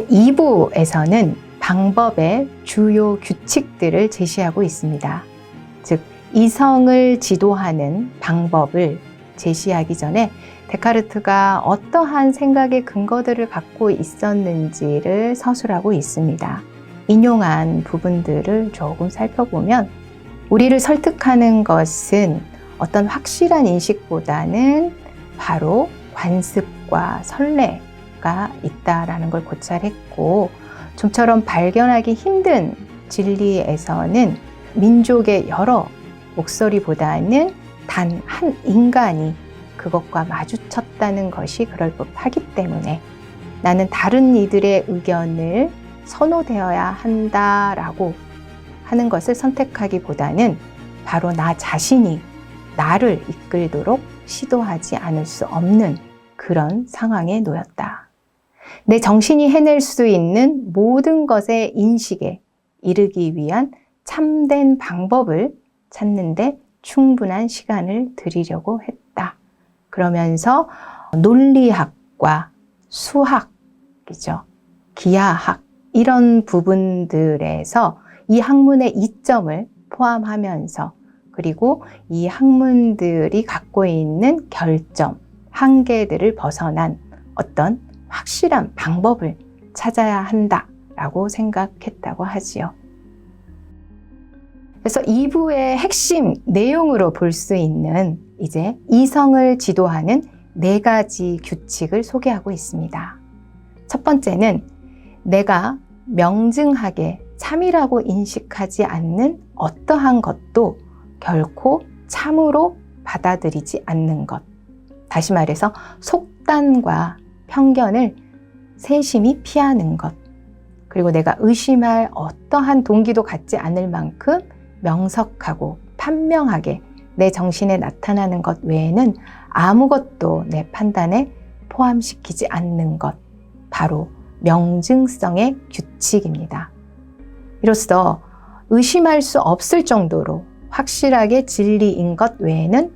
제2부에서는 방법의 주요 규칙들을 제시하고 있습니다. 즉, 이성을 지도하는 방법을 제시하기 전에 데카르트가 어떠한 생각의 근거들을 갖고 있었는지를 서술하고 있습니다. 인용한 부분들을 조금 살펴보면 우리를 설득하는 것은 어떤 확실한 인식보다는 바로 관습과 선례가 있다라는 걸 고찰했고, 좀처럼 발견하기 힘든 진리에서는 민족의 여러 목소리보다는 단 한 인간이 그것과 마주쳤다는 것이 그럴 법하기 때문에 나는 다른 이들의 의견을 선호되어야 한다라고 하는 것을 선택하기보다는 바로 나 자신이 나를 이끌도록 시도하지 않을 수 없는 그런 상황에 놓였다. 내 정신이 해낼 수 있는 모든 것의 인식에 이르기 위한 참된 방법을 찾는데 충분한 시간을 들이려고 했다. 그러면서 논리학과 수학이죠. 기하학 이런 부분들에서 이 학문의 이점을 포함하면서, 그리고 이 학문들이 갖고 있는 결점, 한계들을 벗어난 어떤 확실한 방법을 찾아야 한다라고 생각했다고 하지요. 그래서 2부의 핵심 내용으로 볼 수 있는 이제 이성을 지도하는 4가지 규칙을 소개하고 있습니다. 첫 번째는 내가 명증하게 참이라고 인식하지 않는 어떠한 것도 결코 참으로 받아들이지 않는 것. 다시 말해서 속단과 편견을 세심히 피하는 것. 그리고 내가 의심할 어떠한 동기도 갖지 않을 만큼 명석하고 판명하게 내 정신에 나타나는 것 외에는 아무것도 내 판단에 포함시키지 않는 것. 바로 명증성의 규칙입니다. 이로써 의심할 수 없을 정도로 확실하게 진리인 것 외에는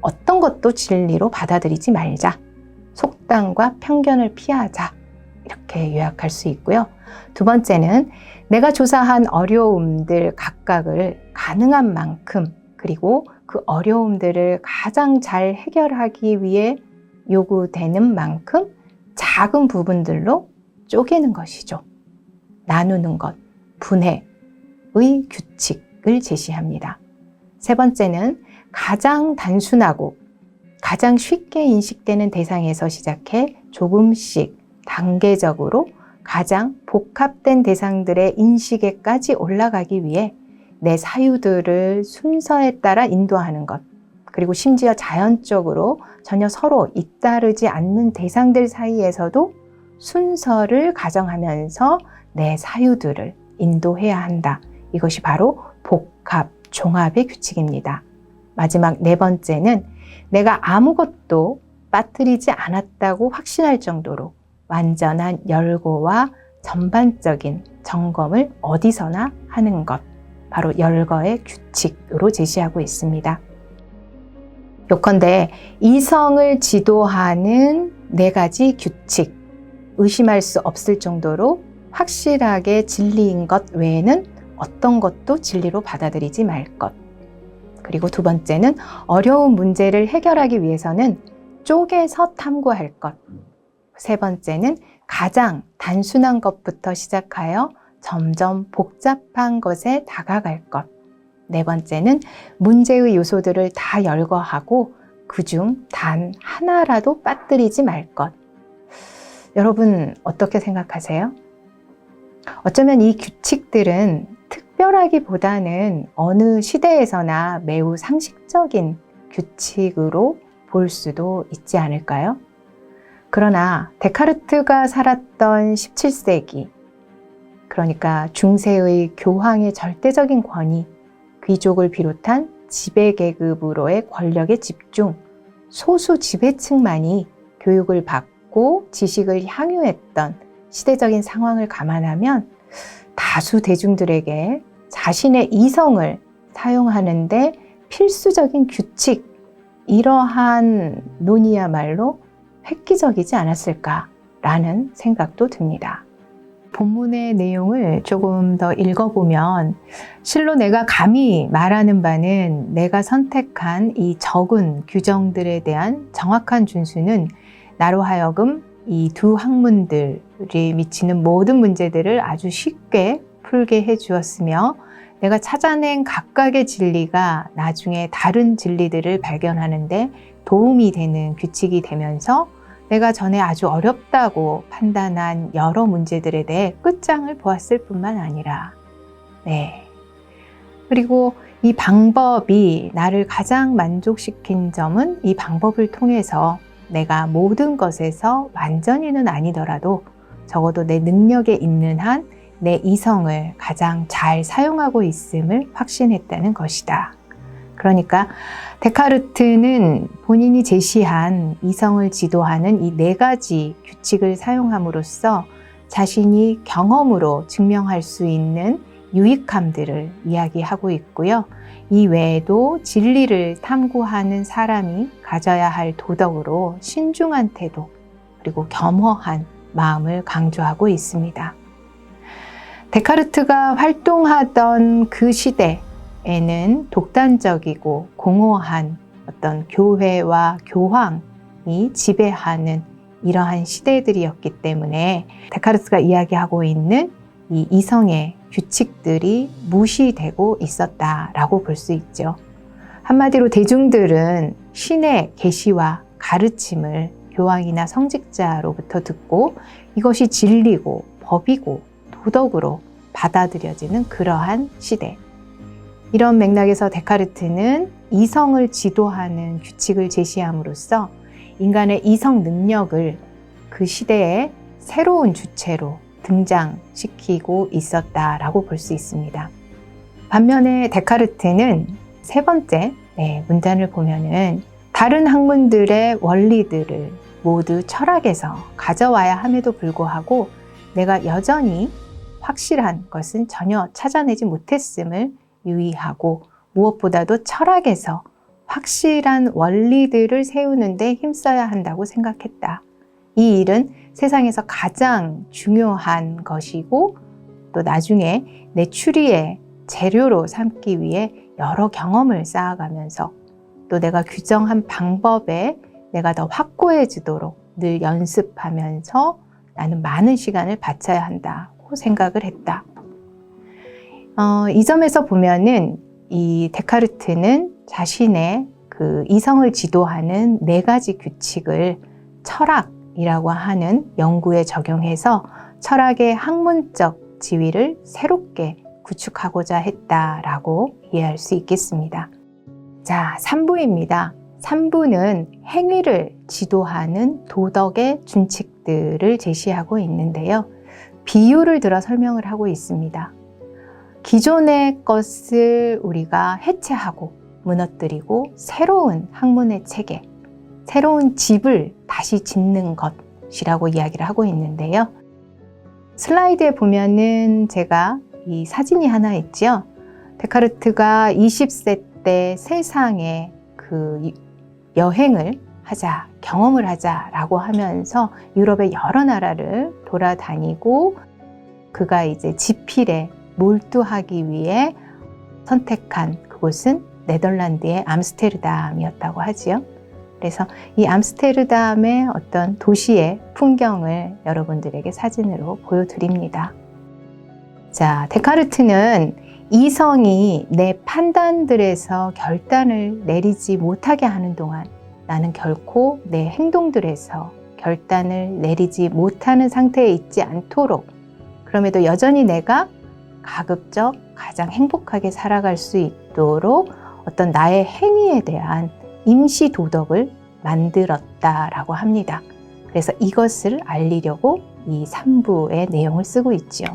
어떤 것도 진리로 받아들이지 말자. 속단과 편견을 피하자. 이렇게 요약할 수 있고요. 두 번째는 내가 조사한 어려움들 각각을 가능한 만큼, 그리고 그 어려움들을 가장 잘 해결하기 위해 요구되는 만큼 작은 부분들로 쪼개는 것이죠. 나누는 것, 분해의 규칙을 제시합니다. 세 번째는 가장 단순하고 가장 쉽게 인식되는 대상에서 시작해 조금씩 단계적으로 가장 복합된 대상들의 인식에까지 올라가기 위해 내 사유들을 순서에 따라 인도하는 것, 그리고 심지어 자연적으로 전혀 서로 잇따르지 않는 대상들 사이에서도 순서를 가정하면서 내 사유들을 인도해야 한다. 이것이 바로 복합, 종합의 규칙입니다. 마지막 4번째는 내가 아무것도 빠뜨리지 않았다고 확신할 정도로 완전한 열거와 전반적인 점검을 어디서나 하는 것. 바로 열거의 규칙으로 제시하고 있습니다. 요컨대 이성을 지도하는 4가지 규칙, 의심할 수 없을 정도로 확실하게 진리인 것 외에는 어떤 것도 진리로 받아들이지 말 것. 그리고 두 번째는 어려운 문제를 해결하기 위해서는 쪼개서 탐구할 것. 세 번째는 가장 단순한 것부터 시작하여 점점 복잡한 것에 다가갈 것. 네 번째는 문제의 요소들을 다 열거하고 그중 단 하나라도 빠뜨리지 말 것. 여러분 어떻게 생각하세요? 어쩌면 이 규칙들은 특별하기보다는 어느 시대에서나 매우 상식적인 규칙으로 볼 수도 있지 않을까요? 그러나 데카르트가 살았던 17세기, 그러니까 중세의 교황의 절대적인 권위, 귀족을 비롯한 지배계급으로의 권력의 집중, 소수 지배층만이 교육을 받고 지식을 향유했던 시대적인 상황을 감안하면 다수 대중들에게 자신의 이성을 사용하는데 필수적인 규칙, 이러한 논의야말로 획기적이지 않았을까라는 생각도 듭니다. 본문의 내용을 조금 더 읽어보면 실로 내가 감히 말하는 바는 내가 선택한 이 적은 규정들에 대한 정확한 준수는 나로 하여금 이 두 학문들이 미치는 모든 문제들을 아주 쉽게 풀게 해 주었으며 내가 찾아낸 각각의 진리가 나중에 다른 진리들을 발견하는데 도움이 되는 규칙이 되면서 내가 전에 아주 어렵다고 판단한 여러 문제들에 대해 끝장을 보았을 뿐만 아니라 그리고 이 방법이 나를 가장 만족시킨 점은 이 방법을 통해서 내가 모든 것에서 완전히는 아니더라도 적어도 내 능력에 있는 한 내 이성을 가장 잘 사용하고 있음을 확신했다는 것이다. 그러니까 데카르트는 본인이 제시한 이성을 지도하는 이 4가지 규칙을 사용함으로써 자신이 경험으로 증명할 수 있는 유익함들을 이야기하고 있고요. 이 외에도 진리를 탐구하는 사람이 가져야 할 도덕으로 신중한 태도 그리고 겸허한 마음을 강조하고 있습니다. 데카르트가 활동하던 그 시대에는 독단적이고 공허한 어떤 교회와 교황이 지배하는 이러한 시대들이었기 때문에 데카르트가 이야기하고 있는 이 이성의 규칙들이 무시되고 있었다라고 볼 수 있죠. 한마디로 대중들은 신의 계시와 가르침을 교황이나 성직자로부터 듣고 이것이 진리고 법이고 도덕으로 받아들여지는 그러한 시대. 이런 맥락에서 데카르트는 이성을 지도하는 규칙을 제시함으로써 인간의 이성 능력을 그 시대의 새로운 주체로 등장시키고 있었다라고 볼 수 있습니다. 반면에 데카르트는 세 번째 문단을 보면은 다른 학문들의 원리들을 모두 철학에서 가져와야 함에도 불구하고 내가 여전히 확실한 것은 전혀 찾아내지 못했음을 유의하고 무엇보다도 철학에서 확실한 원리들을 세우는데 힘써야 한다고 생각했다. 이 일은 세상에서 가장 중요한 것이고 또 나중에 내 추리의 재료로 삼기 위해 여러 경험을 쌓아가면서 또 내가 규정한 방법에 내가 더 확고해지도록 늘 연습하면서 나는 많은 시간을 바쳐야 한다고 생각을 했다. 이 점에서 보면은 이 데카르트는 자신의 그 이성을 지도하는 4가지 규칙을 철학이라고 하는 연구에 적용해서 철학의 학문적 지위를 새롭게 구축하고자 했다라고 이해할 수 있겠습니다. 자, 3부입니다. 3부는 행위를 지도하는 도덕의 준칙들을 제시하고 있는데요. 비유를 들어 설명을 하고 있습니다. 기존의 것을 우리가 해체하고 무너뜨리고 새로운 학문의 체계, 새로운 집을 다시 짓는 것이라고 이야기를 하고 있는데요. 슬라이드에 보면은 제가 이 사진이 하나 있죠. 데카르트가 20세 때 세상에 그 여행을 하자, 경험을 하자라고 하면서 유럽의 여러 나라를 돌아다니고 그가 이제 지필에 몰두하기 위해 선택한 그곳은 네덜란드의 암스테르담이었다고 하지요. 그래서 이 암스테르담의 어떤 도시의 풍경을 여러분들에게 사진으로 보여드립니다. 자, 데카르트는 이성이 내 판단들에서 결단을 내리지 못하게 하는 동안 나는 결코 내 행동들에서 결단을 내리지 못하는 상태에 있지 않도록 그럼에도 여전히 내가 가급적 가장 행복하게 살아갈 수 있도록 어떤 나의 행위에 대한 임시 도덕을 만들었다라고 합니다. 그래서 이것을 알리려고 이 3부의 내용을 쓰고 있죠.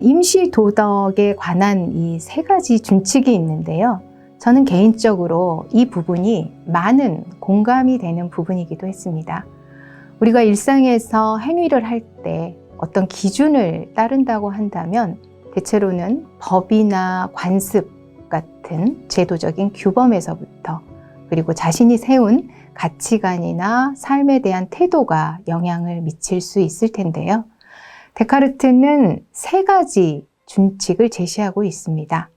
임시 도덕에 관한 이 3가지 준칙이 있는데요. 저는 개인적으로 이 부분이 많은 공감이 되는 부분이기도 했습니다. 우리가 일상에서 행위를 할 때 어떤 기준을 따른다고 한다면 대체로는 법이나 관습 같은 제도적인 규범에서부터 그리고 자신이 세운 가치관이나 삶에 대한 태도가 영향을 미칠 수 있을 텐데요. 데카르트는 3가지 준칙을 제시하고 있습니다.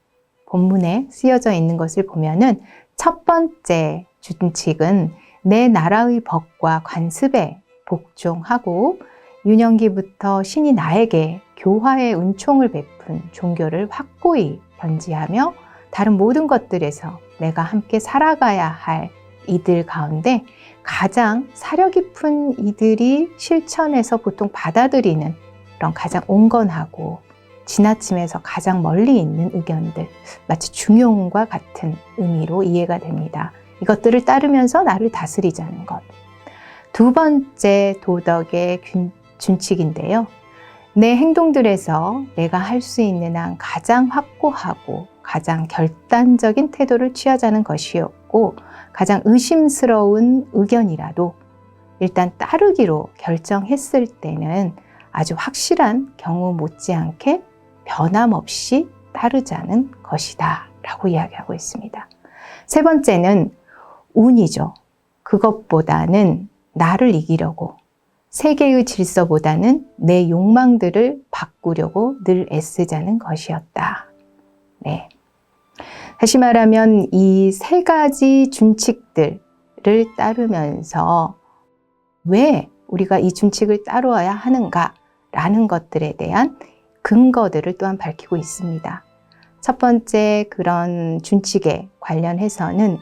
본문에 쓰여져 있는 것을 보면은 첫 번째 준칙은 내 나라의 법과 관습에 복종하고 유년기부터 신이 나에게 교화의 은총을 베푼 종교를 확고히 견지하며 다른 모든 것들에서 내가 함께 살아가야 할 이들 가운데 가장 사려 깊은 이들이 실천에서 보통 받아들이는 그런 가장 온건하고 지나침에서 가장 멀리 있는 의견들, 마치 중용과 같은 의미로 이해가 됩니다. 이것들을 따르면서 나를 다스리자는 것. 두 번째 도덕의 준칙인데요. 내 행동들에서 내가 할 수 있는 한 가장 확고하고 가장 결단적인 태도를 취하자는 것이었고, 가장 의심스러운 의견이라도 일단 따르기로 결정했을 때는 아주 확실한 경우 못지않게 변함없이 따르자는 것이다 라고 이야기하고 있습니다. 세 번째는 운이죠. 그것보다는 나를 이기려고, 세계의 질서보다는 내 욕망들을 바꾸려고 늘 애쓰자는 것이었다. 네. 다시 말하면 이 3가지 준칙들을 따르면서 왜 우리가 이 준칙을 따르어야 하는가라는 것들에 대한 근거들을 또한 밝히고 있습니다. 첫 번째 그런 준칙에 관련해서는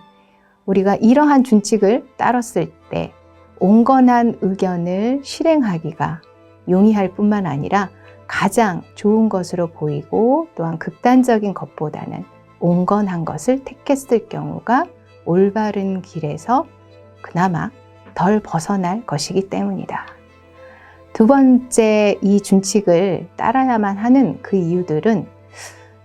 우리가 이러한 준칙을 따랐을 때 온건한 의견을 실행하기가 용이할 뿐만 아니라 가장 좋은 것으로 보이고 또한 극단적인 것보다는 온건한 것을 택했을 경우가 올바른 길에서 그나마 덜 벗어날 것이기 때문이다. 두 번째 이 준칙을 따라야만 하는 그 이유들은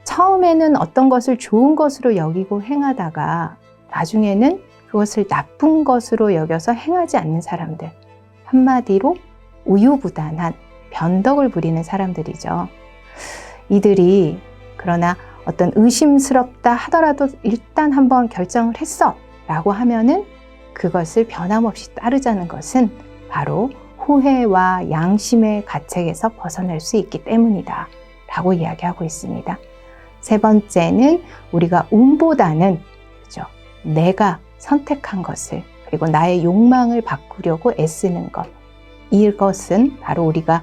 처음에는 어떤 것을 좋은 것으로 여기고 행하다가 나중에는 그것을 나쁜 것으로 여겨서 행하지 않는 사람들, 한마디로 우유부단한 변덕을 부리는 사람들이죠. 이들이 그러나 어떤 의심스럽다 하더라도 일단 한번 결정을 했어 라고 하면은 그것을 변함없이 따르자는 것은 바로 후회와 양심의 가책에서 벗어날 수 있기 때문이다 라고 이야기하고 있습니다. 세 번째는 우리가 운보다는 그죠? 내가 선택한 것을 그리고 나의 욕망을 바꾸려고 애쓰는 것, 이것은 바로 우리가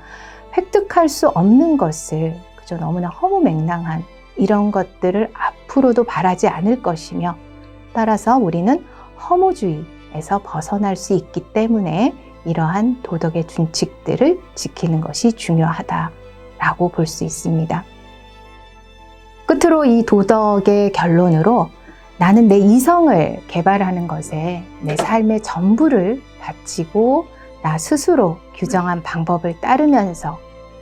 획득할 수 없는 것을 그저 너무나 허무맹랑한 이런 것들을 앞으로도 바라지 않을 것이며, 따라서 우리는 허무주의에서 벗어날 수 있기 때문에 이러한 도덕의 준칙들을 지키는 것이 중요하다라고 볼 수 있습니다. 끝으로 이 도덕의 결론으로 나는 내 이성을 개발하는 것에 내 삶의 전부를 바치고 나 스스로 규정한 방법을 따르면서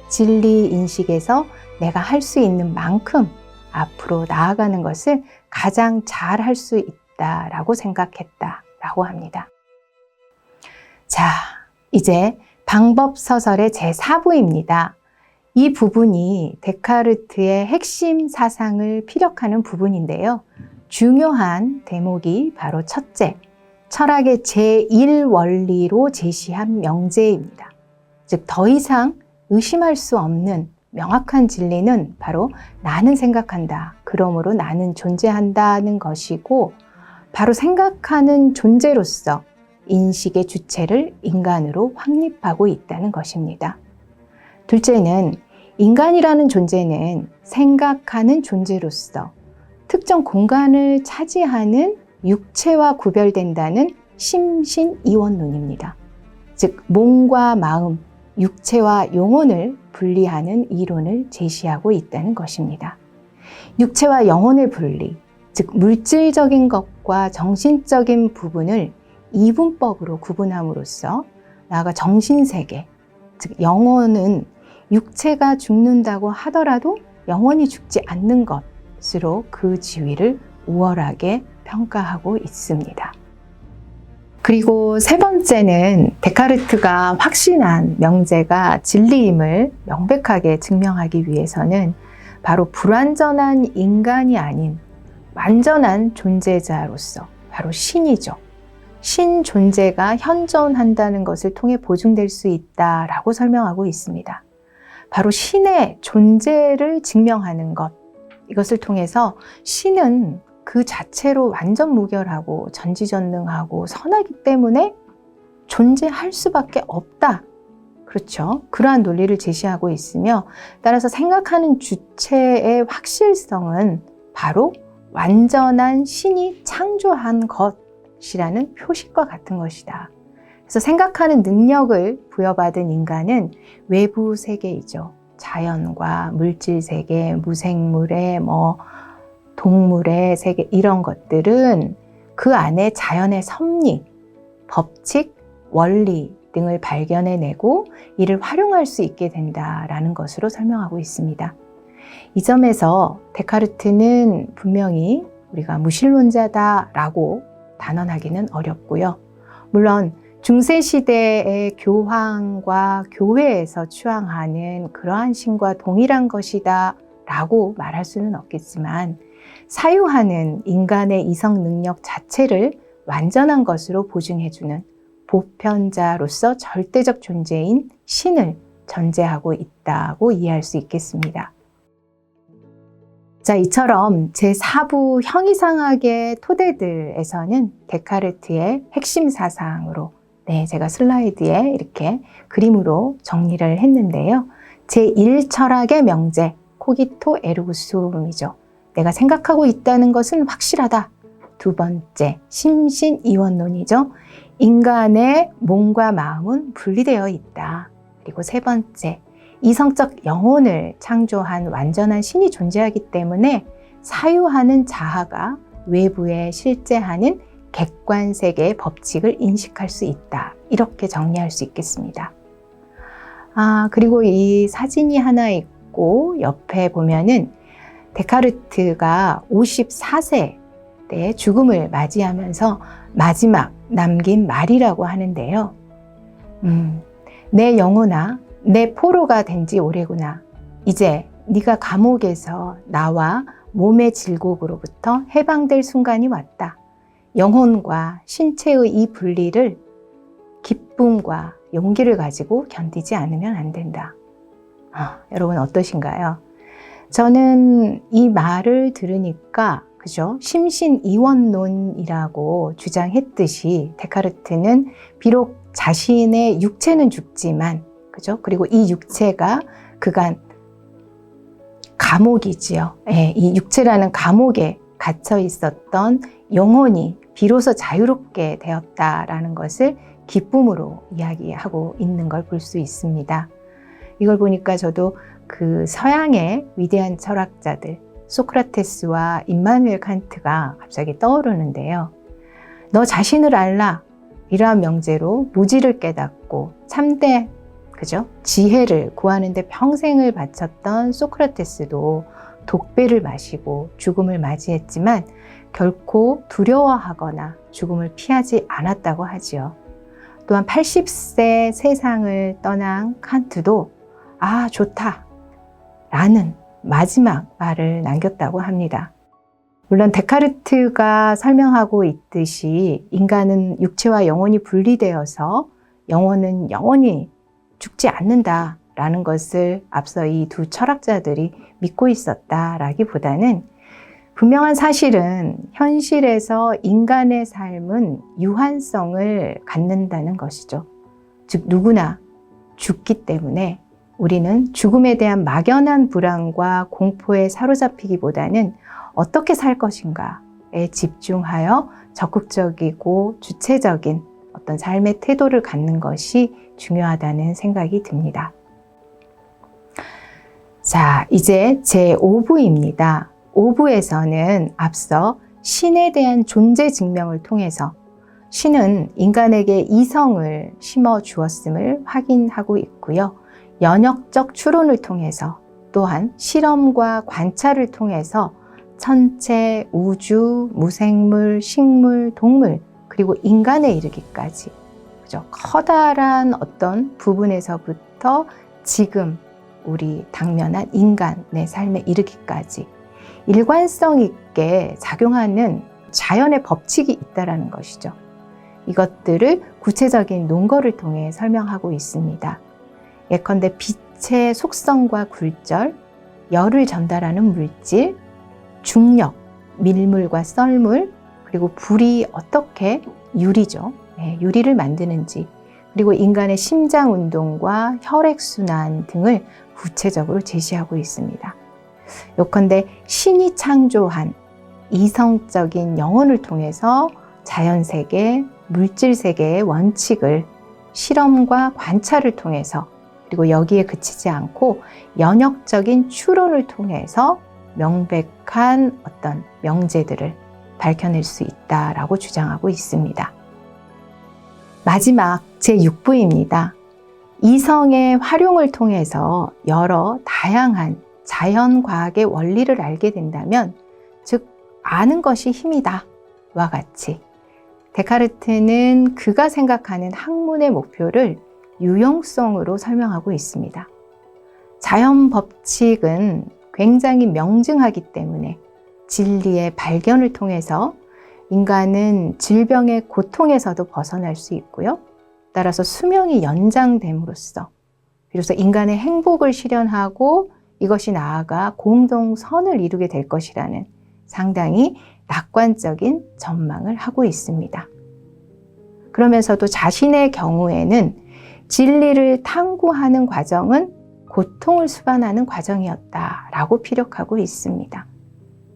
진리 인식에서 내가 할 수 있는 만큼 앞으로 나아가는 것을 가장 잘 할 수 있다라고 생각했다라고 합니다. 자, 이제 방법서설의 제4부입니다. 이 부분이 데카르트의 핵심 사상을 피력하는 부분인데요. 중요한 대목이 바로 첫째, 철학의 제1원리로 제시한 명제입니다. 즉, 더 이상 의심할 수 없는 명확한 진리는 바로 나는 생각한다. 그러므로 나는 존재한다는 것이고, 바로 생각하는 존재로서 인식의 주체를 인간으로 확립하고 있다는 것입니다. 둘째는 인간이라는 존재는 생각하는 존재로서 특정 공간을 차지하는 육체와 구별된다는 심신이원론입니다. 즉, 몸과 마음, 육체와 영혼을 분리하는 이론을 제시하고 있다는 것입니다. 육체와 영혼의 분리, 즉 물질적인 것과 정신적인 부분을 이분법으로 구분함으로써 나아가 정신세계, 즉 영혼은 육체가 죽는다고 하더라도 영원히 죽지 않는 것으로 그 지위를 우월하게 평가하고 있습니다. 그리고 세 번째는 데카르트가 확신한 명제가 진리임을 명백하게 증명하기 위해서는 바로 불완전한 인간이 아닌 완전한 존재자로서 바로 신이죠. 신 존재가 현존한다는 것을 통해 보증될 수 있다라고 설명하고 있습니다. 바로 신의 존재를 증명하는 것, 이것을 통해서 신은 그 자체로 완전 무결하고 전지전능하고 선하기 때문에 존재할 수밖에 없다. 그렇죠. 그러한 논리를 제시하고 있으며, 따라서 생각하는 주체의 확실성은 바로 완전한 신이 창조한 것이라는 표식과 같은 것이다. 그래서 생각하는 능력을 부여받은 인간은 외부 세계이죠. 자연과 물질 세계, 무생물의 동물의 세계, 이런 것들은 그 안에 자연의 섭리, 법칙, 원리 등을 발견해내고 이를 활용할 수 있게 된다라는 것으로 설명하고 있습니다. 이 점에서 데카르트는 분명히 우리가 무신론자다라고 단언하기는 어렵고요. 물론 중세시대의 교황과 교회에서 추앙하는 그러한 신과 동일한 것이다 라고 말할 수는 없겠지만, 사유하는 인간의 이성 능력 자체를 완전한 것으로 보증해주는 보편자로서 절대적 존재인 신을 전제하고 있다고 이해할 수 있겠습니다. 자, 이처럼 제4부 형이상학의 토대들에서는 데카르트의 핵심 사상으로 제가 슬라이드에 이렇게 그림으로 정리를 했는데요. 제1철학의 명제, 코기토 에르고 숨이죠. 내가 생각하고 있다는 것은 확실하다. 두 번째, 심신이원론이죠. 인간의 몸과 마음은 분리되어 있다. 그리고 세 번째, 이성적 영혼을 창조한 완전한 신이 존재하기 때문에 사유하는 자아가 외부에 실제하는 객관세계의 법칙을 인식할 수 있다. 이렇게 정리할 수 있겠습니다. 그리고 이 사진이 하나 있고 옆에 보면은 데카르트가 54세 때 죽음을 맞이하면서 마지막 남긴 말이라고 하는데요. 내 영혼아, 내 포로가 된 지 오래구나. 이제 네가 감옥에서 나와 몸의 질곡으로부터 해방될 순간이 왔다. 영혼과 신체의 이 분리를 기쁨과 용기를 가지고 견디지 않으면 안 된다. 여러분 어떠신가요? 저는 이 말을 들으니까 그죠? 심신이원론이라고 주장했듯이 데카르트는 비록 자신의 육체는 죽지만, 그죠? 그리고 이 육체가 그간 감옥이지요. 이 육체라는 감옥에 갇혀 있었던 영혼이 비로소 자유롭게 되었다라는 것을 기쁨으로 이야기하고 있는 걸 볼 수 있습니다. 이걸 보니까 저도 그 서양의 위대한 철학자들 소크라테스와 임마누엘 칸트가 갑자기 떠오르는데요. 너 자신을 알라, 이러한 명제로 무지를 깨닫고 참된 지혜를 구하는 데 평생을 바쳤던 소크라테스도 독배를 마시고 죽음을 맞이했지만 결코 두려워하거나 죽음을 피하지 않았다고 하지요. 또한 80세 세상을 떠난 칸트도 좋다 라는 마지막 말을 남겼다고 합니다. 물론 데카르트가 설명하고 있듯이 인간은 육체와 영혼이 분리되어서 영혼은 영원히 죽지 않는다라는 것을 앞서 이 두 철학자들이 믿고 있었다라기보다는, 분명한 사실은 현실에서 인간의 삶은 유한성을 갖는다는 것이죠. 즉 누구나 죽기 때문에 우리는 죽음에 대한 막연한 불안과 공포에 사로잡히기보다는 어떻게 살 것인가에 집중하여 적극적이고 주체적인 어떤 삶의 태도를 갖는 것이 중요하다는 생각이 듭니다. 자, 이제 제5부입니다. 5부에서는 앞서 신에 대한 존재 증명을 통해서 신은 인간에게 이성을 심어 주었음을 확인하고 있고요. 연역적 추론을 통해서 또한 실험과 관찰을 통해서 천체, 우주, 무생물, 식물, 동물, 그리고 인간에 이르기까지, 그죠? 커다란 어떤 부분에서부터 지금 우리 당면한 인간의 삶에 이르기까지 일관성 있게 작용하는 자연의 법칙이 있다라는 것이죠. 이것들을 구체적인 논거를 통해 설명하고 있습니다. 예컨대 빛의 속성과 굴절, 열을 전달하는 물질, 중력, 밀물과 썰물, 그리고 불이 어떻게 유리죠. 유리를 만드는지, 그리고 인간의 심장 운동과 혈액순환 등을 구체적으로 제시하고 있습니다. 요컨대 신이 창조한 이성적인 영혼을 통해서 자연세계, 물질세계의 원칙을 실험과 관찰을 통해서, 그리고 여기에 그치지 않고 연역적인 추론을 통해서 명백한 어떤 명제들을 밝혀낼 수 있다라고 주장하고 있습니다. 마지막 제6부입니다. 이성의 활용을 통해서 여러 다양한 자연과학의 원리를 알게 된다면, 즉 아는 것이 힘이다 와 같이 데카르트는 그가 생각하는 학문의 목표를 유용성으로 설명하고 있습니다. 자연 법칙은 굉장히 명증하기 때문에 진리의 발견을 통해서 인간은 질병의 고통에서도 벗어날 수 있고요. 따라서 수명이 연장됨으로써 비로소 인간의 행복을 실현하고 이것이 나아가 공동선을 이루게 될 것이라는 상당히 낙관적인 전망을 하고 있습니다. 그러면서도 자신의 경우에는 진리를 탐구하는 과정은 고통을 수반하는 과정이었다라고 피력하고 있습니다.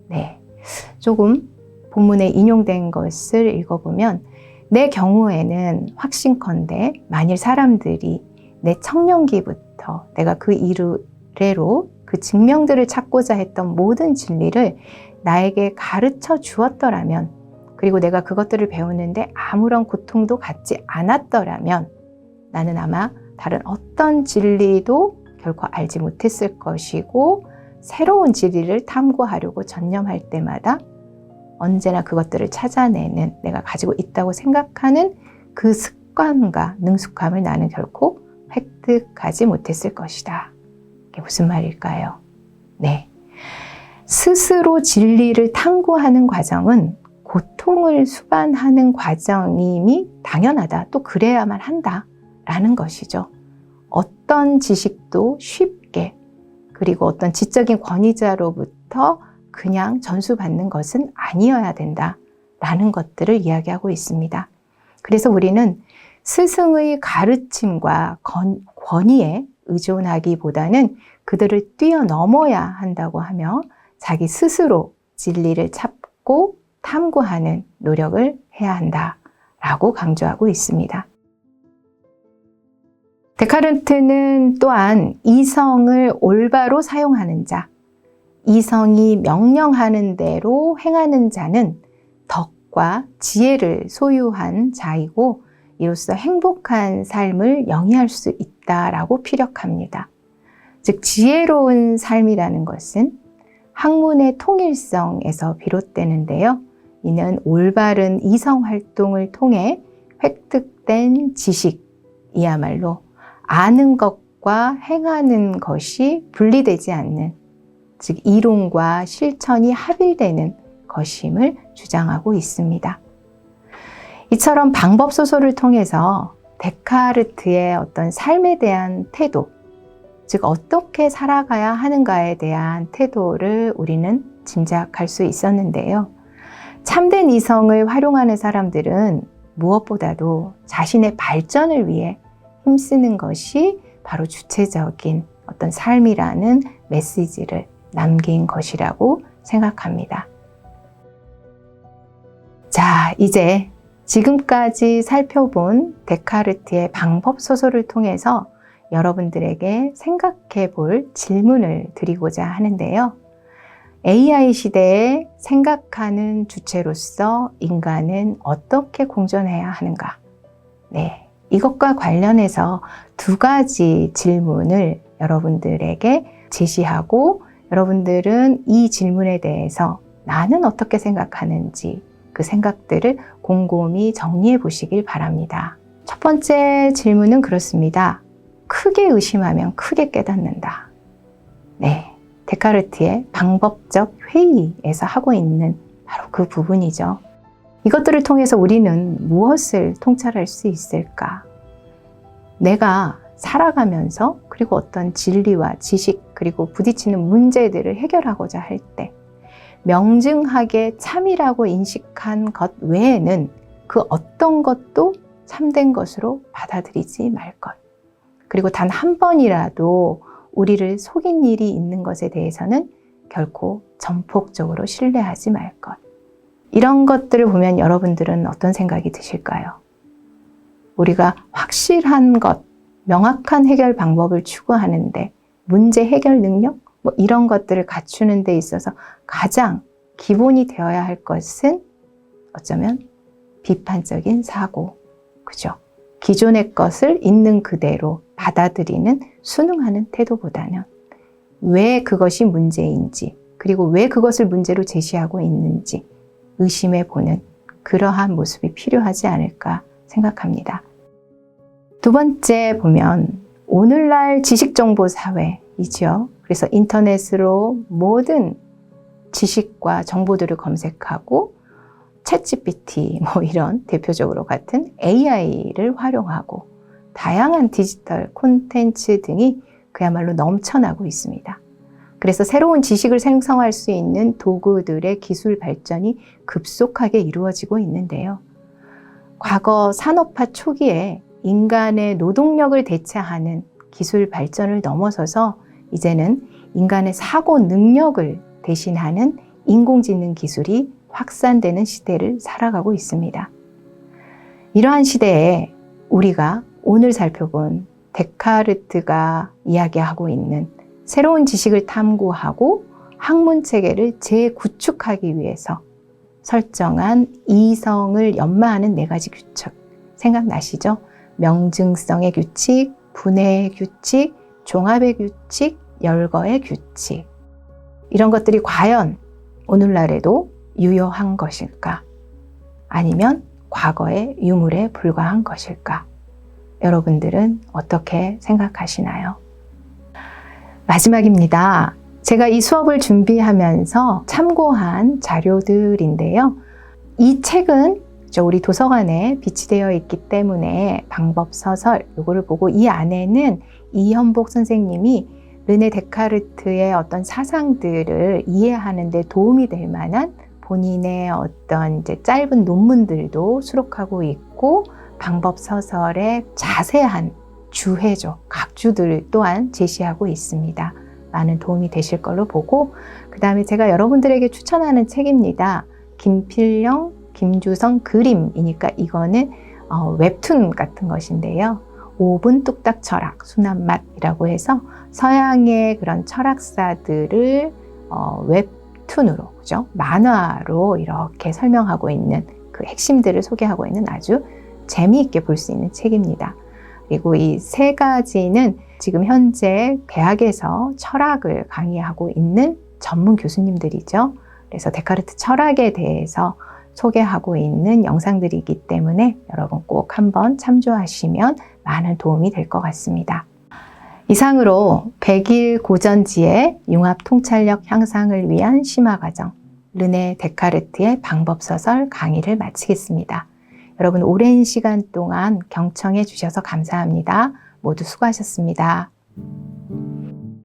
네, 조금 본문에 인용된 것을 읽어보면, 내 경우에는 확신컨대 만일 사람들이 내 청년기부터 내가 그 이래로 그 증명들을 찾고자 했던 모든 진리를 나에게 가르쳐 주었더라면, 그리고 내가 그것들을 배우는데 아무런 고통도 갖지 않았더라면 나는 아마 다른 어떤 진리도 결코 알지 못했을 것이고, 새로운 진리를 탐구하려고 전념할 때마다 언제나 그것들을 찾아내는, 내가 가지고 있다고 생각하는 그 습관과 능숙함을 나는 결코 획득하지 못했을 것이다. 이게 무슨 말일까요? 네, 스스로 진리를 탐구하는 과정은 고통을 수반하는 과정임이 당연하다. 또 그래야만 한다라는 것이죠. 어떤 지식도 쉽게, 그리고 어떤 지적인 권위자로부터 그냥 전수받는 것은 아니어야 된다라는 것들을 이야기하고 있습니다. 그래서 우리는 스승의 가르침과 권위에 의존하기보다는 그들을 뛰어넘어야 한다고 하며 자기 스스로 진리를 찾고 탐구하는 노력을 해야 한다라고 강조하고 있습니다. 데카르트는 또한 이성을 올바로 사용하는 자, 이성이 명령하는 대로 행하는 자는 덕과 지혜를 소유한 자이고 이로써 행복한 삶을 영위할 수 있다라고 피력합니다. 즉 지혜로운 삶이라는 것은 학문의 통일성에서 비롯되는데요. 이는 올바른 이성 활동을 통해 획득된 지식이야말로 아는 것과 행하는 것이 분리되지 않는, 즉 이론과 실천이 합일되는 것임을 주장하고 있습니다. 이처럼 방법 소설을 통해서 데카르트의 어떤 삶에 대한 태도, 즉 어떻게 살아가야 하는가에 대한 태도를 우리는 짐작할 수 있었는데요. 참된 이성을 활용하는 사람들은 무엇보다도 자신의 발전을 위해 힘쓰는 것이 바로 주체적인 어떤 삶이라는 메시지를 남긴 것이라고 생각합니다. 자, 이제 지금까지 살펴본 데카르트의 방법 소설을 통해서 여러분들에게 생각해 볼 질문을 드리고자 하는데요. AI 시대에 생각하는 주체로서 인간은 어떻게 공존해야 하는가? 네, 이것과 관련해서 두 가지 질문을 여러분들에게 제시하고 여러분들은 이 질문에 대해서 나는 어떻게 생각하는지 그 생각들을 곰곰이 정리해 보시길 바랍니다. 첫 번째 질문은 그렇습니다. 크게 의심하면 크게 깨닫는다. 네, 데카르트의 방법적 회의에서 하고 있는 바로 그 부분이죠. 이것들을 통해서 우리는 무엇을 통찰할 수 있을까? 내가 살아가면서 그리고 어떤 진리와 지식 그리고 부딪히는 문제들을 해결하고자 할 때 명증하게 참이라고 인식한 것 외에는 그 어떤 것도 참된 것으로 받아들이지 말 것. 그리고 단 한 번이라도 우리를 속인 일이 있는 것에 대해서는 결코 전폭적으로 신뢰하지 말 것. 이런 것들을 보면 여러분들은 어떤 생각이 드실까요? 우리가 확실한 것, 명확한 해결 방법을 추구하는데 문제 해결 능력? 뭐 이런 것들을 갖추는 데 있어서 가장 기본이 되어야 할 것은 어쩌면 비판적인 사고, 그죠? 기존의 것을 있는 그대로 받아들이는 순응하는 태도보다는 왜 그것이 문제인지 그리고 왜 그것을 문제로 제시하고 있는지 의심해 보는 그러한 모습이 필요하지 않을까 생각합니다. 두 번째 보면 오늘날 지식정보 사회이죠. 그래서 인터넷으로 모든 지식과 정보들을 검색하고 챗GPT 뭐 이런 대표적으로 같은 AI를 활용하고 다양한 디지털 콘텐츠 등이 그야말로 넘쳐나고 있습니다. 그래서 새로운 지식을 생성할 수 있는 도구들의 기술 발전이 급속하게 이루어지고 있는데요. 과거 산업화 초기에 인간의 노동력을 대체하는 기술 발전을 넘어서서 이제는 인간의 사고 능력을 대신하는 인공지능 기술이 확산되는 시대를 살아가고 있습니다. 이러한 시대에 우리가 오늘 살펴본 데카르트가 이야기하고 있는 새로운 지식을 탐구하고 학문 체계를 재구축하기 위해서 설정한 이성을 연마하는 4가지 규칙 생각나시죠? 명증성의 규칙, 분해의 규칙, 종합의 규칙, 열거의 규칙. 이런 것들이 과연 오늘날에도 유효한 것일까? 아니면 과거의 유물에 불과한 것일까? 여러분들은 어떻게 생각하시나요? 마지막입니다. 제가 이 수업을 준비하면서 참고한 자료들인데요. 이 책은 우리 도서관에 비치되어 있기 때문에 방법서설, 이거를 보고 이 안에는 이현복 선생님이 르네 데카르트의 어떤 사상들을 이해하는 데 도움이 될 만한 본인의 어떤 이제 짧은 논문들도 수록하고 있고 방법서설의 자세한 주해조, 각주들 또한 제시하고 있습니다. 많은 도움이 되실 걸로 보고 그 다음에 제가 여러분들에게 추천하는 책입니다. 김필령, 김주성 그림이니까 이거는 웹툰 같은 것인데요. 5분 뚝딱 철학, 순한 맛이라고 해서 서양의 그런 철학사들을 웹툰으로, 그죠? 만화로 이렇게 설명하고 있는 그 핵심들을 소개하고 있는 아주 재미있게 볼 수 있는 책입니다. 그리고 이 3가지는 지금 현재 대학에서 철학을 강의하고 있는 전문 교수님들이죠. 그래서 데카르트 철학에 대해서 소개하고 있는 영상들이기 때문에 여러분 꼭 한번 참조하시면 많은 도움이 될 것 같습니다. 이상으로 100일 고전지의 융합 통찰력 향상을 위한 심화과정 르네 데카르트의 방법서설 강의를 마치겠습니다. 여러분 오랜 시간 동안 경청해 주셔서 감사합니다. 모두 수고하셨습니다.